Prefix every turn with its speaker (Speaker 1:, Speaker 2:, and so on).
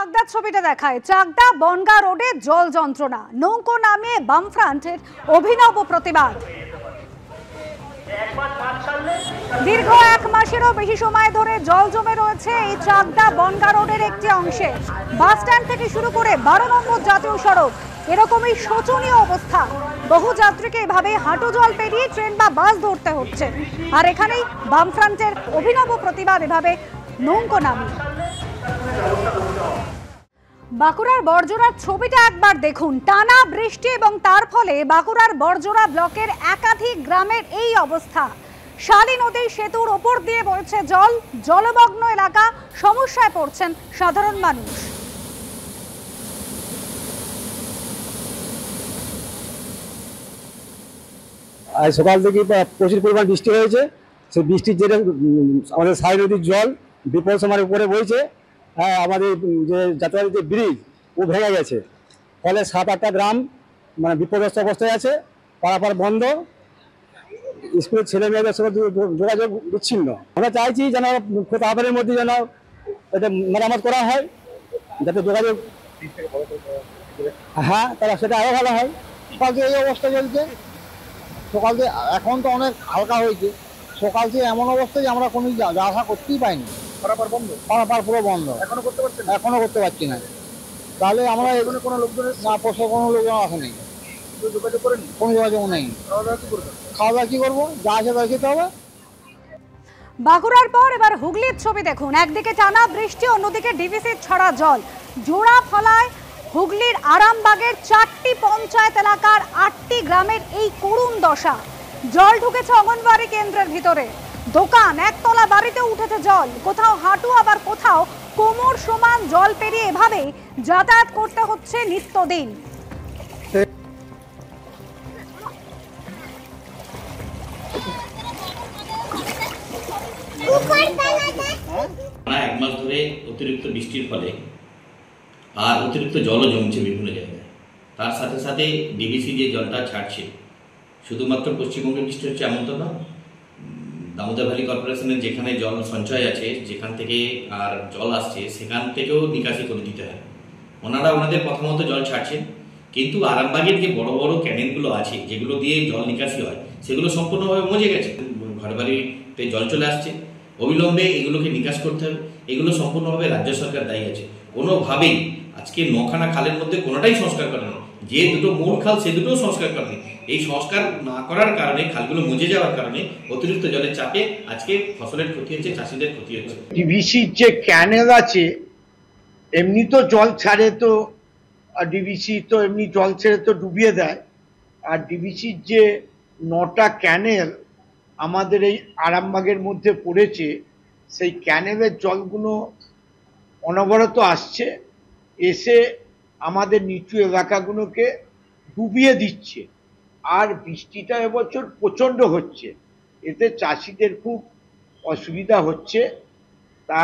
Speaker 1: চাকদার ছবিটা দেখায়। চাকদা বনগাঁ রোডে জল যন্ত্রণা, নৌকো নামিয়ে বামফ্রন্টের অভিনব প্রতিবাদ। দীর্ঘ 1 মাসেরও বেশি সময় ধরে জল জমে রয়েছে এই চাকদা বনগাঁ রোডের একটি অংশে। বাস স্ট্যান্ড থেকে শুরু করে 12 নম্বর জাতীয় সড়ক এরকমই শোচনীয় অবস্থা। বহু যাত্রীকে এভাবে হাঁটু জল পেরিয়ে ট্রেন বা বাস ধরতে হচ্ছে। আর এখানেই বামফ্রন্টের অভিনব প্রতিবাদ, এভাবে নৌকো নামিয়ে। বাঁকুড়ার বড়জোড়ার ছবিটা একবার দেখুন। টানা বৃষ্টি এবং তার ফলে বাঁকুড়ার বড়জোড়া ব্লকের একাধিক গ্রামের এই অবস্থা। শালী নদীর সেতুর ওপর দিয়ে বইছে জল, জলমগ্ন এলাকা, সমস্যায় পড়ছেন সাধারণ মানুষ।
Speaker 2: আজ সকাল থেকে প্রচুর পরিমাণ বৃষ্টি হয়েছে। সেই বৃষ্টির জেরে আমাদের শালী নদীর জল বিপদ সীমার উপরে বইছে। হ্যাঁ, আমাদের যে যাতায়াতের যে ব্রিজ ও ভেঙে গেছে, ফলে 7-8টা গ্রাম মানে বিপদগ্রস্ত অবস্থায় আছে। পারাপার বন্ধ, স্কুলের ছেলে মেয়েদের সঙ্গে যোগাযোগ বিচ্ছিন্ন। আমরা চাইছি যেন খুব তাড়াতাড়ির মধ্যে যেন এটা মেরামত করা হয়, যাতে যোগাযোগ হ্যাঁ তারা সেটা আরও ভালো হয়।
Speaker 3: সকাল থেকে এই অবস্থা চলছে। সকাল থেকে এখন তো অনেক হালকা হয়েছে, সকাল থেকে এমন অবস্থা যে আমরা কোনো যা আশা করতেই পাইনি।
Speaker 2: পারাপার বন্ধ,
Speaker 3: পারাপার পুরো বন্ধ,
Speaker 2: এখনো করতে পারছেন?
Speaker 3: এখনো করতে পারছি না। তাহলে আমরা
Speaker 2: এখানে কোনো লোকজনের
Speaker 3: না পোষে কোনো লোকজন আসে নেই,
Speaker 2: যোগাযোগ করেন,
Speaker 3: কোনো যোগাযোগ নেই। খাওয়া দাওয়া কি করবো, যা আছে তাই খেতে হবে।
Speaker 1: বাঁকুড়ার পর এবার হুগলির ছবি দেখুন। একদিকে টানা বৃষ্টি, অন্যদিকে ডিভিসির ছড়া জল। জোড়া ফলায় হুগলির আরামবাগের 4টি পঞ্চায়েত এলাকার 8টি গ্রামের এই করুণ দশা। জল ঢুকেছে অঙ্গনবাড়ি কেন্দ্রের ভিতরে, দোকান, একতলা বাড়িতে উঠেছে জল। কোথাও হাঁটু, আবার কোথাও কোমর সমান জল পেরিয়ে এভাবেই যাতায়াত করতে হচ্ছে নিত্যদিন।
Speaker 4: 1 মাস ধরে অতিরিক্ত বৃষ্টির ফলে আর অতিরিক্ত জলও জমছে বিভিন্ন জায়গায়। তার সাথে সাথে ডিভিসি যে জলটা ছাড়ছে, শুধুমাত্র পশ্চিমবঙ্গে বৃষ্টি হচ্ছে এমন তো না। দামোদর ভ্যালি কর্পোরেশনের যেখানে জল সঞ্চয় আছে, যেখান থেকে আর জল আসছে, সেখান থেকেও নিকাশি করে দিতে হয়। ওনারা ওনাদের কথা মতো জল ছাড়ছেন, কিন্তু আরামবাগের যে বড় বড় ক্যানেলগুলো আছে যেগুলো দিয়ে জল নিকাশি হয়, সেগুলো সম্পূর্ণভাবে মজে গেছে। ঘরবাড়িতে জল চলে আসছে, অবিলম্বে এগুলোকে নিকাশ করতে হবে। এগুলো সম্পূর্ণভাবে রাজ্য সরকার দায়ী আছে। কোনোভাবেই আজকে 9খানা খালের মধ্যে কোনোটাই সংস্কার করেনি। যে দুটো মূল খাল, সে দুটোও সংস্কার করেনি। এই সংস্কার না করার কারণে, খালগুলো মুজে যাওয়ার কারণে অতিরিক্ত জলের চাপে আজকে ফসলের ক্ষতি হচ্ছে, চাষিদের ক্ষতি হচ্ছে।
Speaker 5: ডিভিসির যে ক্যানেল আছে, এমনি তো জল ছাড়ে, তো আর ডিভিসি তো এমনি জল ছেড়ে তো ডুবিয়ে দেয়। আর ডিভিসির যে 9টা ক্যানেল আমাদের এই আরামবাগের মধ্যে পড়েছে, সেই ক্যানেলের জলগুলো অনবরত আসছে, এসে আমাদের নিচু এলাকাগুলোকে ডুবিয়ে দিচ্ছে। আর বৃষ্টিটা এবছর প্রচণ্ড হচ্ছে, এতে চাষিদের খুব অসুবিধা হচ্ছে। তা